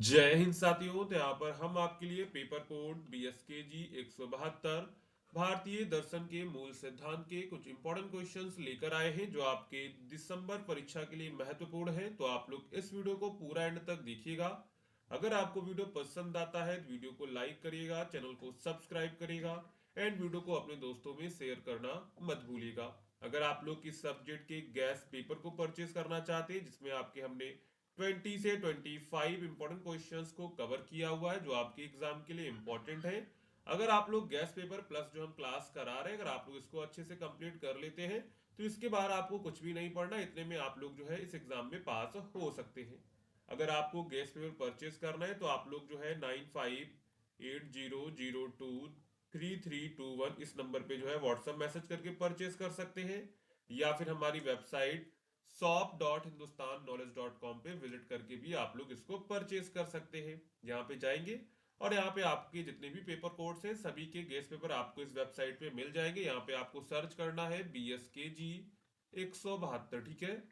जय हिंद साथियों। तो यहाँ पर हम आपके लिए पेपर कोड BSKG 172 भारतीय दर्शन के मूल सिद्धांत के कुछ इंपॉर्टेंट क्वेश्चंस लेकर आए हैं जो आपके दिसंबर परीक्षा के लिए महत्वपूर्ण है। तो आप लोग इस वीडियो को पूरा एंड तक देखिएगा। अगर आपको वीडियो पसंद आता है तो वीडियो को लाइक करिएगा, चैनल को सब्सक्राइब करिएगा एंड वीडियो को अपने दोस्तों में शेयर करना मत भूलिएगा। अगर आप लोग किस सब्जेक्ट के गैस पेपर को परचेज करना चाहते हैं जिसमें आपके हमने 20 से 25 इंपॉर्टेंट क्वेश्चंस को कवर किया हुआ है जो आपके एग्जाम के लिए इंपॉर्टेंट है। अगर आप लोग गैस पेपर प्लस जो हम क्लास करा रहे हैं अगर आप लोग इसको अच्छे से कंप्लीट कर लेते हैं तो इसके बाद आपको कुछ भी नहीं पढ़ना, इतने में आप लोग जो है इस एग्जाम में पास हो सकते हैं। अगर आपको गैस पेपर परचेज करना है तो आप लोग जो है 9580023321 इस नंबर पे जो है व्हाट्सएप मैसेज करके परचेज कर सकते हैं, या फिर हमारी वेबसाइट shop.hindustannowledge.com पे विजिट करके भी आप लोग इसको परचेज कर सकते हैं। यहाँ पे जाएंगे और यहाँ पे आपके जितने भी पेपर कोड्स हैं सभी के गेस पेपर आपको इस वेबसाइट पे मिल जाएंगे। यहाँ पे आपको सर्च करना है BSKG 172, ठीक है।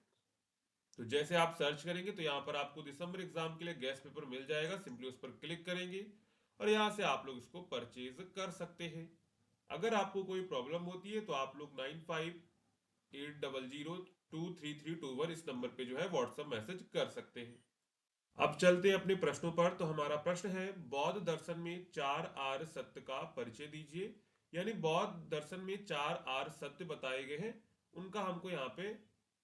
तो जैसे आप सर्च करेंगे तो यहाँ पर आपको दिसंबर एग्जाम के लिए गैस पेपर मिल जाएगा, सिंपली उस पर क्लिक करेंगे और यहाँ से आप लोग इसको परचेज कर सकते हैं। अगर आपको कोई प्रॉब्लम होती है तो आप लोग 9580023321 इस नंबर पे जो है व्हाट्सएप मैसेज कर सकते हैं। अब चलते हैं अपने प्रश्नों पर। तो हमारा प्रश्न है बौद्ध दर्शन में चार आर्य सत्य का परिचय दीजिए। यानी बौद्ध दर्शन में चार आर्य सत्य बताए गए हैं, उनका हमको यहाँ पे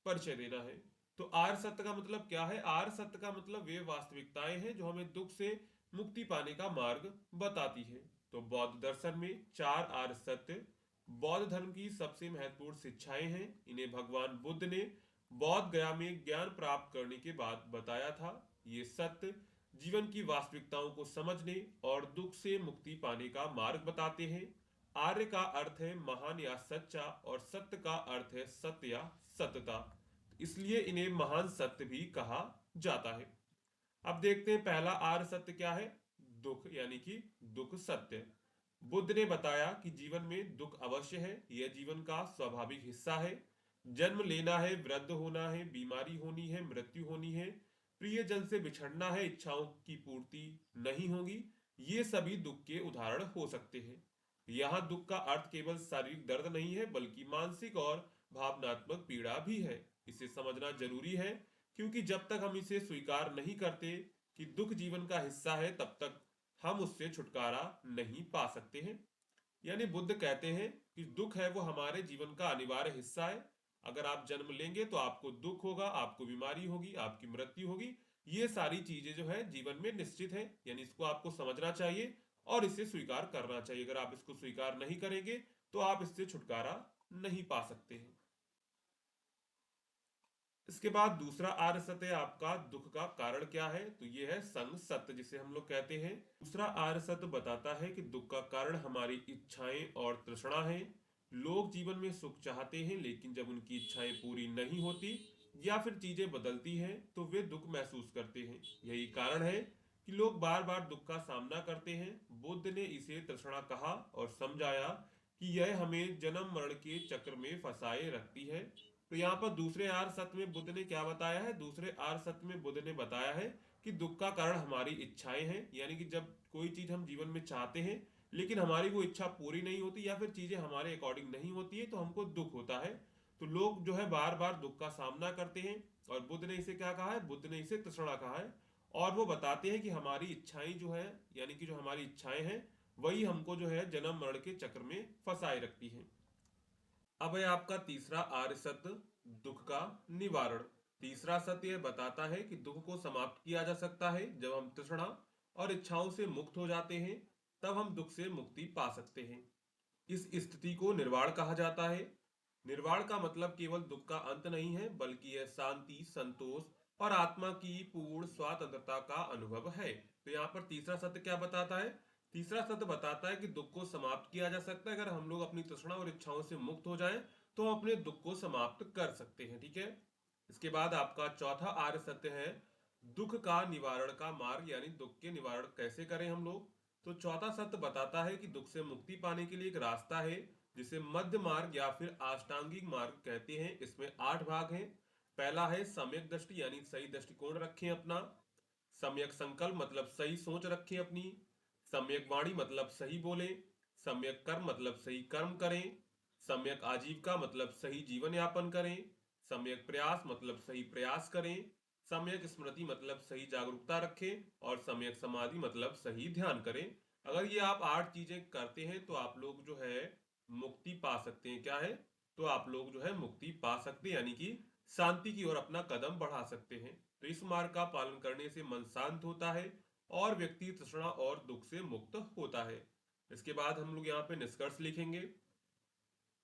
परिचय देना है। तो आर्य सत्य का मतलब क्या है? आर्य सत्य का मतलब वे वास्तविकताएं हैं जो हमें दुख से मुक्ति पाने का मार्ग बताती है। तो बौद्ध दर्शन में चार आर्य सत्य बौद्ध धर्म की सबसे महत्वपूर्ण शिक्षाएं हैं। इन्हें भगवान बुद्ध ने बौद्ध गया में ज्ञान प्राप्त करने के बाद बताया था। ये सत्य जीवन की वास्तविकताओं को समझने और दुख से मुक्ति पाने का मार्ग बताते हैं। आर्य का अर्थ है महान या सच्चा और सत्य का अर्थ है सत्य या सत्यता, इसलिए इन्हें महान सत्य भी कहा जाता है। अब देखते हैं पहला आर्य सत्य क्या है। दुख, यानी कि दुख सत्य। बुद्ध ने बताया कि जीवन में दुख अवश्य है, यह जीवन का स्वाभाविक हिस्सा है। जन्म लेना है, वृद्ध होना है, बीमारी होनी है, मृत्यु होनी है, प्रियजन से बिछड़ना है, इच्छाओं की पूर्ति नहीं होगी, ये सभी दुख के उदाहरण हो सकते हैं। यहाँ दुख का अर्थ केवल शारीरिक दर्द नहीं है बल्कि मानसिक और भावनात्मक पीड़ा भी है। इसे समझना जरूरी है क्योंकि जब तक हम इसे स्वीकार नहीं करते कि दुख जीवन का हिस्सा है तब तक हम उससे छुटकारा नहीं पा सकते हैं। यानी बुद्ध कहते हैं कि दुख है वो हमारे जीवन का अनिवार्य हिस्सा है। अगर आप जन्म लेंगे तो आपको दुख होगा, आपको बीमारी होगी, आपकी मृत्यु होगी, ये सारी चीजें जो है जीवन में निश्चित है। यानी इसको आपको समझना चाहिए और इसे स्वीकार करना चाहिए। अगर आप इसको स्वीकार नहीं करेंगे तो आप इससे छुटकारा नहीं पा सकते हैं। इसके बाद दूसरा आर्य सत्य है आपका दुख का कारण क्या है, तो ये है संग सत्य जिसे हम लोग कहते हैं। दूसरा आर्य सत्य बताता है कि दुख का कारण हमारी इच्छाएं और तृष्णा है। लोग जीवन में सुख चाहते हैं लेकिन जब उनकी इच्छाएं पूरी नहीं होती या फिर चीजें बदलती हैं तो वे दुख महसूस करते हैं। यही कारण है कि लोग बार बार दुख का सामना करते हैं। बुद्ध ने इसे तृष्णा कहा और समझाया कि यह हमें जन्म मरण के चक्र में फंसाए रखती है। तो यहाँ पर दूसरे आर्य सत्य में बुद्ध ने क्या बताया है? दूसरे आर्य सत्य में बुद्ध ने बताया है कि दुख का कारण हमारी इच्छाएं हैं। यानी कि जब कोई चीज हम जीवन में चाहते हैं लेकिन हमारी वो इच्छा पूरी नहीं होती या फिर चीजें हमारे अकॉर्डिंग नहीं होती है तो हमको दुख होता है। तो लोग जो है बार बार दुख का सामना करते हैं और बुद्ध ने इसे क्या कहा है? बुद्ध ने इसे तृष्णा कहा है। और वो बताते हैं कि हमारी इच्छाएं जो है, यानी कि जो हमारी इच्छाएं हैं वही हमको जो है जन्म मरण के चक्र में फंसाए रखती हैं। अब है आपका तीसरा आर्य सत्य दुख का निवारण। तीसरा सत्य यह बताता है कि दुख को समाप्त किया जा सकता है। जब हम तृष्णा और इच्छाओं से मुक्त हो जाते हैं तब हम दुख से मुक्ति पा सकते हैं। इस स्थिति को निर्वाण कहा जाता है। निर्वाण का मतलब केवल दुख का अंत नहीं है बल्कि यह शांति, संतोष और आत्मा की पूर्ण स्वतंत्रता का अनुभव है। तो यहाँ पर तीसरा सत्य क्या बताता है? तीसरा सत्य बताता है कि दुख को समाप्त किया जा सकता है। अगर हम लोग अपनी तृष्णा और इच्छाओं से मुक्त हो जाएं तो हम अपने दुख को समाप्त कर सकते हैं, ठीक है। इसके बाद आपका चौथा आर्य सत्य है दुख का निवारण का मार्ग, यानी दुख के निवारण कैसे करें हम लोग। तो चौथा सत्य बताता है कि दुख से मुक्ति पाने के लिए एक रास्ता है जिसे मध्य मार्ग या फिर अष्टांगिक मार्ग कहते हैं। इसमें 8 भाग हैं। पहला है सम्यक दृष्टि, यानी सही दृष्टिकोण रखें अपना। सम्यक संकल्प मतलब सही सोच रखें अपनी। सम्यक वाणी मतलब सही बोलें। सम्यक कर्म मतलब सही कर्म करें। सम्यक आजीविका मतलब सही जीवन यापन करें। सम्यक प्रयास मतलब सही प्रयास करें। सम्यक स्मृति मतलब सही जागरूकता रखें। और सम्यक समाधि मतलब सही ध्यान करें। अगर ये आप 8 चीजें करते हैं तो आप लोग जो है मुक्ति पा सकते हैं। क्या है? तो आप लोग जो है मुक्ति पा सकते हैं, यानी कि शांति की ओर अपना कदम बढ़ा सकते हैं। तो इस मार्ग का पालन करने से मन शांत होता है और व्यक्ति तृष्णा और दुख से मुक्त होता है। इसके बाद हम लोग यहाँ पे निष्कर्ष लिखेंगे।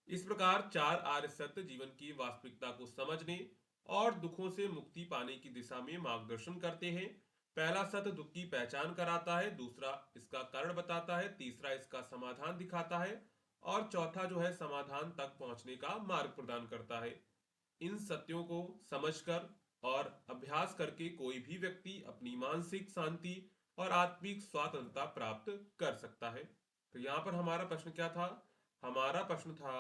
इस प्रकार 4 आर्य सत्य जीवन की वास्तविकता को समझने और दुखों से मुक्ति पाने की दिशा में मार्गदर्शन करते हैं। पहला सत्य दुख की पहचान कराता है, दूसरा इसका कारण बताता है, तीसरा इसका समाधान दिखाता है और चौथा जो है समाधान तक पहुंचने का मार्ग प्रदान करता है। इन सत्यों को समझकर और अभ्यास करके कोई भी व्यक्ति अपनी मानसिक शांति और आत्मिक स्वतंत्रता प्राप्त कर सकता है। तो यहाँ पर हमारा प्रश्न क्या था? हमारा प्रश्न था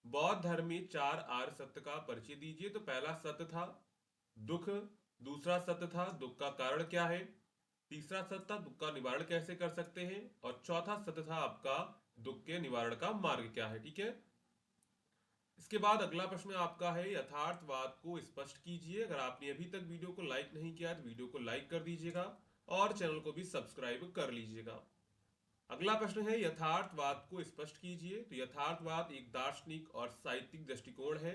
बौद्ध धर्म में 4 आर्य सत्य का परिचय दीजिए। तो पहला सत्य था दुख, दूसरा सत्य था दुख का कारण क्या है, तीसरा सत्य था दुख का निवारण कैसे कर सकते हैं और चौथा सत्य था आपका दुख के निवारण का मार्ग क्या है। ठीक है। इसके बाद अगला प्रश्न आपका है यथार्थवाद को स्पष्ट कीजिए। अगर आपने अभी तक वीडियो को लाइक नहीं किया तो वीडियो को लाइक कर दीजिएगा और चैनल को भी सब्सक्राइब कर लीजिएगा। अगला प्रश्न है यथार्थवाद को स्पष्ट कीजिए। तो यथार्थवाद एक दार्शनिक और साहित्यिक दृष्टिकोण है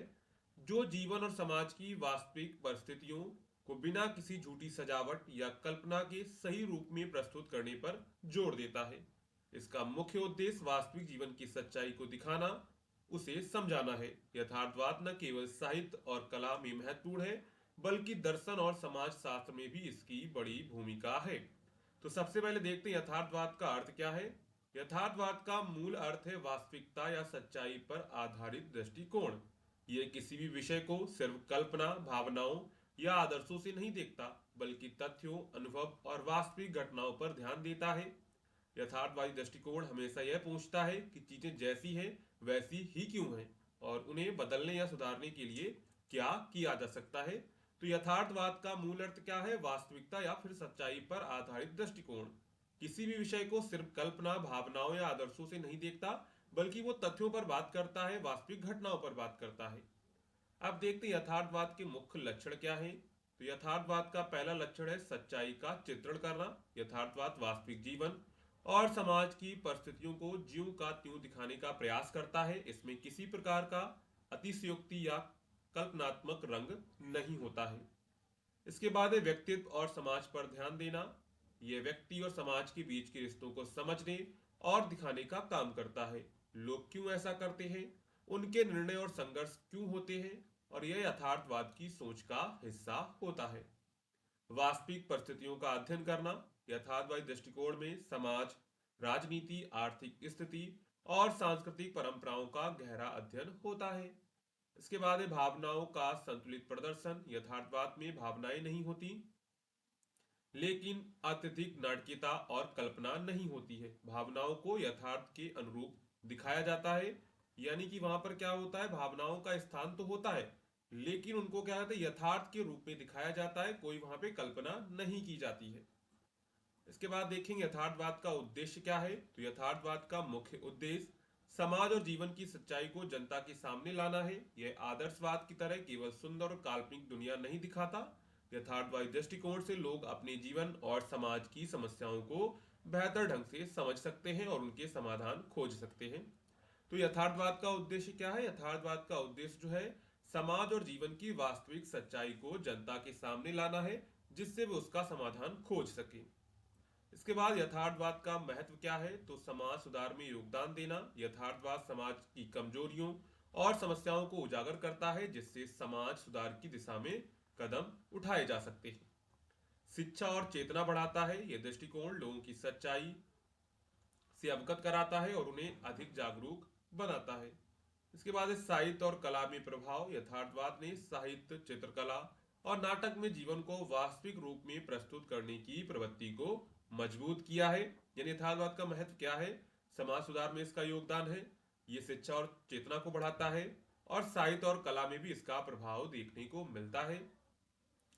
जो जीवन और समाज की वास्तविक परिस्थितियों को बिना किसी झूठी सजावट या कल्पना के सही रूप में प्रस्तुत करने पर जोर देता है। इसका मुख्य उद्देश्य वास्तविक जीवन की सच्चाई को दिखाना, उसे समझाना है। यथार्थवाद न केवल साहित्य और कला में महत्वपूर्ण है बल्कि दर्शन और समाज शास्त्र में भी इसकी बड़ी भूमिका है। तो सबसे पहले देखते हैं यथार्थवाद का अर्थ क्या है। यथार्थवाद का मूल अर्थ है वास्तविकता या सच्चाई पर आधारित दृष्टिकोण। यह किसी भी विषय को सिर्फ कल्पना, भावनाओं या आदर्शों से नहीं देखता बल्कि तथ्यों, अनुभव और वास्तविक घटनाओं पर ध्यान देता है। यथार्थवादी दृष्टिकोण हमेशा यह पूछता है कि चीजें जैसी हैं वैसी ही क्यों हैं और उन्हें बदलने या सुधारने के लिए क्या किया जा सकता है। तो यथार्थवाद का मूल अर्थ क्या है? वास्तविकता या फिर सच्चाई पर आधारित दृष्टिकोण। किसी भी विषय को सिर्फ कल्पना, भावनाओं या आदर्शों से नहीं देखता बल्कि वो तथ्यों पर बात करता है, वास्तविक घटनाओं पर बात करता है। अब देखते हैं यथार्थवाद के मुख्य लक्षण क्या हैं। तो यथार्थवाद का पहला लक्षण है सच्चाई का चित्रण करना। यथार्थवाद वास्तविक जीवन और समाज की परिस्थितियों को ज्यों का त्यों दिखाने का प्रयास करता है। इसमें किसी प्रकार का अतिशयोक्ति या कल्पनात्मक रंग नहीं होता है। इसके बाद है व्यक्तित्व और समाज पर ध्यान देना। यह व्यक्ति और समाज के बीच के रिश्तों को समझने और दिखाने का काम करता है। लोग क्यों ऐसा करते हैं, उनके निर्णय और संघर्ष क्यों होते हैं और यह यथार्थवाद की सोच का हिस्सा होता है। वास्तविक परिस्थितियों का अध्ययन करना। यथार्थवादी दृष्टिकोण में समाज, राजनीति, आर्थिक स्थिति और सांस्कृतिक परंपराओं का गहरा अध्ययन होता है। इसके बाद है भावनाओं का संतुलित प्रदर्शन। यथार्थवाद में भावनाएं नहीं होती लेकिन अत्यधिक नाटकीयता और कल्पना नहीं होती है। भावनाओं को यथार्थ के अनुरूप दिखाया जाता है, यानी कि वहां पर क्या होता है, भावनाओं का स्थान तो होता है लेकिन उनको क्या कहते हैं, यथार्थ के रूप में दिखाया जाता है। कोई वहां पे कल्पना नहीं की जाती है। इसके बाद देखेंगे यथार्थवाद का उद्देश्य क्या है। तो यथार्थवाद का मुख्य उद्देश्य समाज और जीवन की सच्चाई को जनता के सामने लाना है। यह आदर्शवाद की तरह केवल सुंदर और काल्पनिक दुनिया नहीं दिखाता। यथार्थवादी दृष्टिकोण से लोग अपने जीवन और समाज की समस्याओं को बेहतर ढंग से समझ सकते हैं और उनके समाधान खोज सकते हैं। तो यथार्थवाद का उद्देश्य क्या है? यथार्थवाद का उद्देश्य जो है समाज और जीवन की वास्तविक सच्चाई को जनता के सामने लाना है जिससे वे उसका समाधान खोज सके। इसके बाद यथार्थवाद का महत्व क्या है। तो समाज सुधार में योगदान देना। यथार्थवाद समाज की कमजोरियों और समस्याओं को उजागर करता है जिससे समाज सुधार की दिशा में कदम उठाए जा सकते हैं। शिक्षा और चेतना बढ़ाता है। यह दृष्टिकोण लोगों की सच्चाई से अवगत कराता है और उन्हें अधिक जागरूक बनाता है। इसके बाद है साहित्य और कला में प्रभाव। यथार्थवाद ने साहित्य, चित्रकला और नाटक में जीवन को वास्तविक रूप में प्रस्तुत करने की प्रवृत्ति को मजबूत किया है। यानी यथार्थवाद का महत्व क्या है? समाज सुधार में इसका योगदान है, ये शिक्षा और चेतना को बढ़ाता है और साहित्य और कला में भी इसका प्रभाव देखने को मिलता है।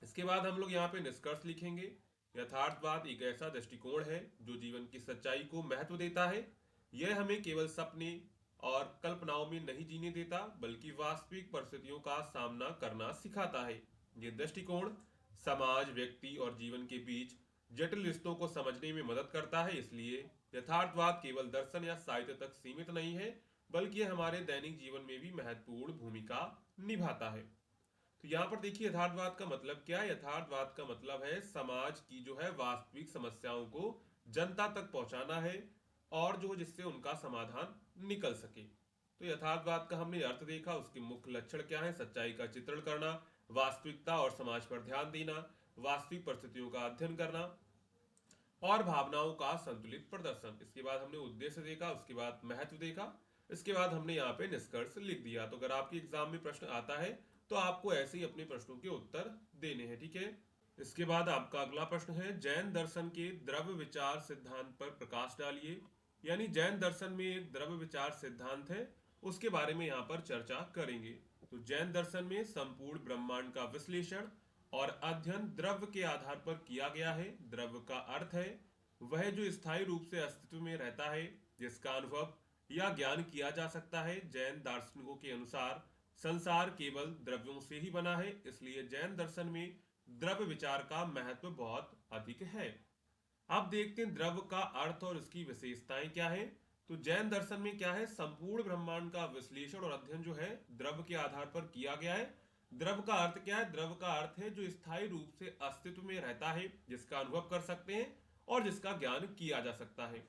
इसके बाद हम लोग यहाँ पे निष्कर्ष लिखेंगे। यथार्थवाद एक ऐसा दृष्टिकोण है जो जीवन की सच्चाई को महत्व देता है। यह हमें केवल सपने और कल्पनाओं में नहीं जीने देता, बल्कि वास्तविक परिस्थितियों का सामना करना सिखाता है। यह दृष्टिकोण समाज, व्यक्ति और जीवन के बीच जटिल रिश्तों को समझने में मदद करता है। इसलिए यथार्थवाद केवल दर्शन या साहित्य तक सीमित नहीं है, बल्कि यह हमारे दैनिक जीवन में भी महत्वपूर्ण भूमिका निभाता है। तो यहाँ पर देखिए यथार्थवाद का मतलब क्या है। यथार्थवाद का मतलब है समाज की जो है वास्तविक समस्याओं को जनता तक पहुंचाना है, और जो जिससे उनका समाधान निकल सके। तो यथार्थवाद का हमने अर्थ देखा, उसके मुख्य लक्षण क्या है। सच्चाई का चित्रण करना, वास्तविकता और समाज पर ध्यान देना, वास्तविक परिस्थितियों का अध्ययन करना और भावनाओं का संतुलित प्रदर्शन। इसके बाद हमने उद्देश्य देखा, उसके बाद महत्व देखा, इसके बाद हमने यहाँ पे निष्कर्ष लिख दिया। तो अगर आपके एग्जाम में प्रश्न आता है तो आपको ऐसे ही अपने प्रश्नों के उत्तर देने हैं, ठीक है। इसके बाद आपका अगला प्रश्न है, जैन दर्शन के द्रव्य विचार सिद्धांत पर प्रकाश डालिए। यानी जैन दर्शन में एक द्रव्य विचार सिद्धांत है, उसके बारे में यहाँ पर चर्चा करेंगे। तो जैन दर्शन में संपूर्ण ब्रह्मांड का विश्लेषण और अध्ययन द्रव्य के आधार पर किया गया है। द्रव्य का अर्थ है वह जो स्थायी रूप से अस्तित्व में रहता है, जिसका अनुभव या ज्ञान किया जा सकता है। जैन दार्शनिकों के अनुसार संसार केवल द्रव्यों से ही बना है, इसलिए जैन दर्शन में द्रव्य विचार का महत्व बहुत अधिक है। अब देखते हैं द्रव्य का अर्थ और उसकी विशेषताएं क्या है। तो जैन दर्शन में क्या है, संपूर्ण ब्रह्मांड का विश्लेषण और अध्ययन जो है द्रव्य के आधार पर किया गया है। द्रव्य का अर्थ क्या है, द्रव्य का अर्थ है जो स्थायी रूप से अस्तित्व में रहता है, जिसका अनुभव कर सकते हैं और जिसका ज्ञान किया जा सकता है।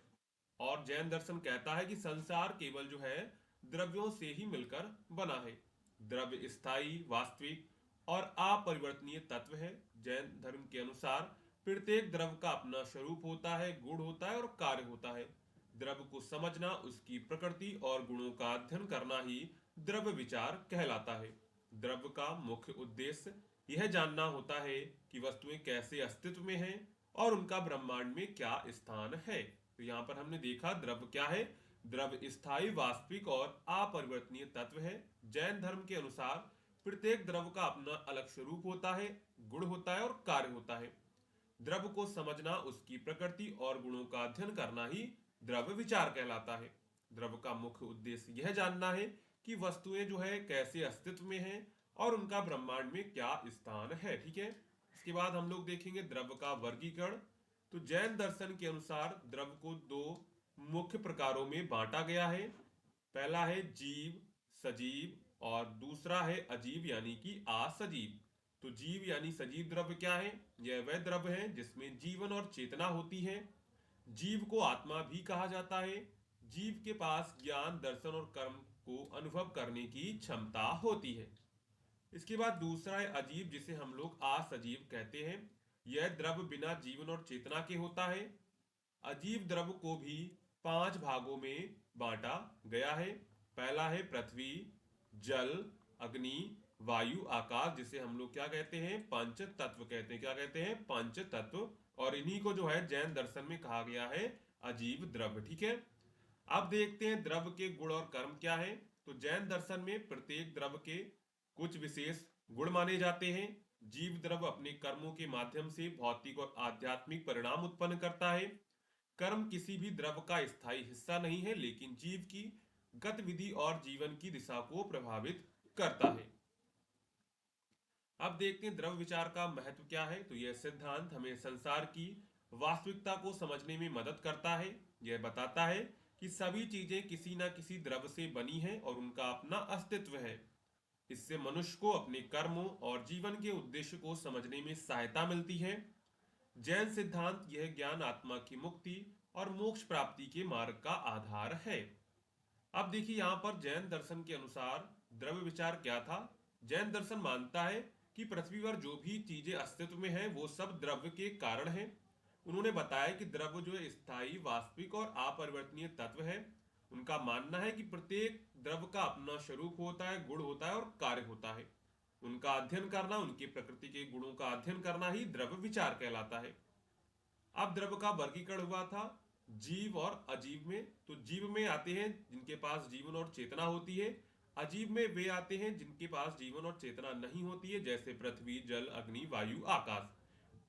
और जैन दर्शन कहता है कि संसार केवल जो है द्रव्यों से ही मिलकर बना है। द्रव्य स्थायी, वास्तविक और अपरिवर्तनीय तत्व है। जैन धर्म के अनुसार प्रत्येक द्रव्य का अपना स्वरूप होता है, गुण होता है और कार्य होता है। द्रव्य को समझना, उसकी प्रकृति और गुणों का अध्ययन करना ही द्रव्य विचार कहलाता है। द्रव्य का मुख्य उद्देश्य यह जानना होता है कि वस्तुएं कैसे अस्तित्व में हैं और उनका ब्रह्मांड में क्या स्थान है। तो यहाँ पर हमने देखा द्रव्य क्या है, द्रव्य स्थायी, वास्तविक और अपरिवर्तनीय तत्व है। जैन धर्म के अनुसार प्रत्येक द्रव्य का अपना अलग स्वरूप होता है, गुण होता है और कार्य होता है। द्रव्य को समझना, उसकी प्रकृति और गुणों का अध्ययन करना ही द्रव्य विचार कहलाता है। द्रव्य का मुख्य उद्देश्य यह जानना है कि वस्तुएं जो है कैसे अस्तित्व में हैं और उनका ब्रह्मांड में क्या स्थान है, ठीक है। इसके बाद हम लोग देखेंगे द्रव्य का वर्गीकरण। तो जैन दर्शन के अनुसार द्रव्य को दो मुख्य प्रकारों में बांटा गया है। पहला है जीव, सजीव और दूसरा है अजीव यानी कि असजीव। तो जीव यानी सजीव द्रव्य क्या है, यह वह द्रव्य है जिसमें जीवन और चेतना होती है। जीव को आत्मा भी कहा जाता है। जीव के पास ज्ञान, दर्शन और कर्म को अनुभव करने की क्षमता होती है। इसके बाद दूसरा है अजीब, जिसे हम लोग असजीव कहते हैं। यह द्रव्य बिना जीवन और चेतना के होता है। अजीव द्रव्य को भी 5 भागों में बांटा गया है। पहला है पृथ्वी, जल, अग्नि, वायु, आकाश, जिसे हम लोग क्या कहते हैं, पंच तत्व कहते हैं। क्या कहते हैं, पंच तत्व। और इन्हीं को जो है जैन दर्शन में कहा गया है अजीव द्रव्य, ठीक है। अब देखते हैं द्रव्य के गुण और कर्म क्या है। तो जैन दर्शन में प्रत्येक द्रव्य के कुछ विशेष गुण माने जाते हैं। जीव द्रव्य अपने कर्मों के माध्यम से भौतिक और आध्यात्मिक परिणाम उत्पन्न करता है। कर्म किसी भी द्रव्य का स्थायी हिस्सा नहीं है, लेकिन जीव की गतिविधि और जीवन की दिशा को प्रभावित करता है। अब देखते हैं द्रव्य विचार का महत्व क्या है। तो यह सिद्धांत हमें संसार की वास्तविकता को समझने में मदद करता है। यह बताता है कि सभी चीजें किसी न किसी द्रव्य से बनी हैं और उनका अपना अस्तित्व है। इससे मनुष्य को अपने कर्मों और जीवन के उद्देश्य को समझने में सहायता मिलती है। जैन सिद्धांत यह ज्ञान आत्मा की मुक्ति और मोक्ष प्राप्ति के मार्ग का आधार है। अब देखिए यहाँ पर जैन दर्शन के अनुसार द्रव्य विचार क्या था। जैन दर्शन मानता है कि पृथ्वी पर जो भी चीजें अस्तित्व में हैं वो सब द्रव्य के कारण हैं। उन्होंने बताया कि द्रव्य जो है स्थायी, वास्तविक और अपरिवर्तनीय तत्व है। उनका मानना है कि प्रत्येक द्रव्य का अपना स्वरूप होता है, गुण होता है और कार्य होता है। उनका अध्ययन करना, उनकी प्रकृति के गुणों का अध्ययन करना ही द्रव्य विचार कहलाता है। अब द्रव्य का वर्गीकरण हुआ था जीव और अजीव में। तो जीव में आते हैं जिनके पास जीवन और चेतना होती है। अजीव में वे आते हैं जिनके पास जीवन और चेतना नहीं होती है, जैसे पृथ्वी, जल, अग्नि, वायु, आकाश।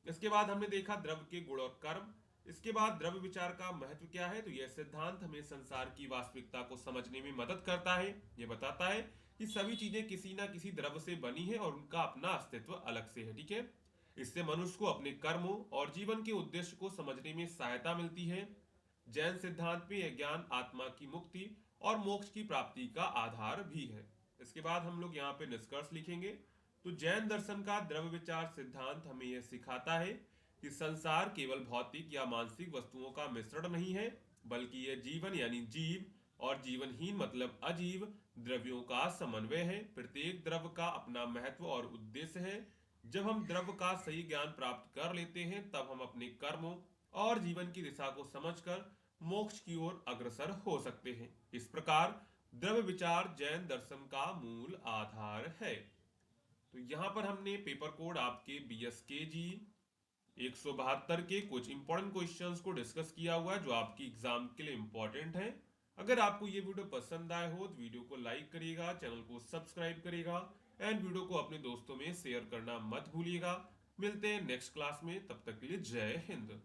इसके बाद हमने देखा द्रव्य के गुण और कर्म। इसके बाद द्रव्य विचार का महत्व क्या है, तो यह सिद्धांत हमें संसार की वास्तविकता को समझने में मदद करता है। यह बताता है कि सभी चीजें किसी ना किसी द्रव्य से बनी है और उनका अपना अस्तित्व अलग से है। ठीक है, इससे मनुष्य को अपने कर्मों और जीवन के उद्देश्य को समझने में सहायता मिलती है। जैन सिद्धांत में यह ज्ञान आत्मा की मुक्ति और मोक्ष की प्राप्ति का आधार भी है। इसके बाद हम लोग यहाँ पे निष्कर्ष लिखेंगे। तो जैन दर्शन का द्रव्य विचार सिद्धांत हमें यह सिखाता है कि संसार केवल भौतिक या मानसिक वस्तुओं का मिश्रण नहीं है, बल्कि यह जीवन यानी जीव और जीवनहीन मतलब अजीव द्रव्यों का समन्वय है। प्रत्येक द्रव्य का अपना महत्व और उद्देश्य है। जब हम द्रव्य का सही ज्ञान प्राप्त कर लेते हैं, तब हम अपने कर्मों और जीवन की दिशा को समझकर मोक्ष की ओर अग्रसर हो सकते हैं। इस प्रकार द्रव्य विचार जैन दर्शन का मूल आधार है। तो यहाँ पर हमने पेपर कोड आपके BSKG 172 के कुछ इंपॉर्टेंट क्वेश्चंस को डिस्कस किया हुआ है जो आपकी एग्जाम के लिए इंपॉर्टेंट है। अगर आपको ये वीडियो पसंद आए हो तो वीडियो को लाइक करिएगा, चैनल को सब्सक्राइब करिएगा एंड वीडियो को अपने दोस्तों में शेयर करना मत भूलिएगा। मिलते हैं नेक्स्ट क्लास में, तब तक के लिए जय हिंद।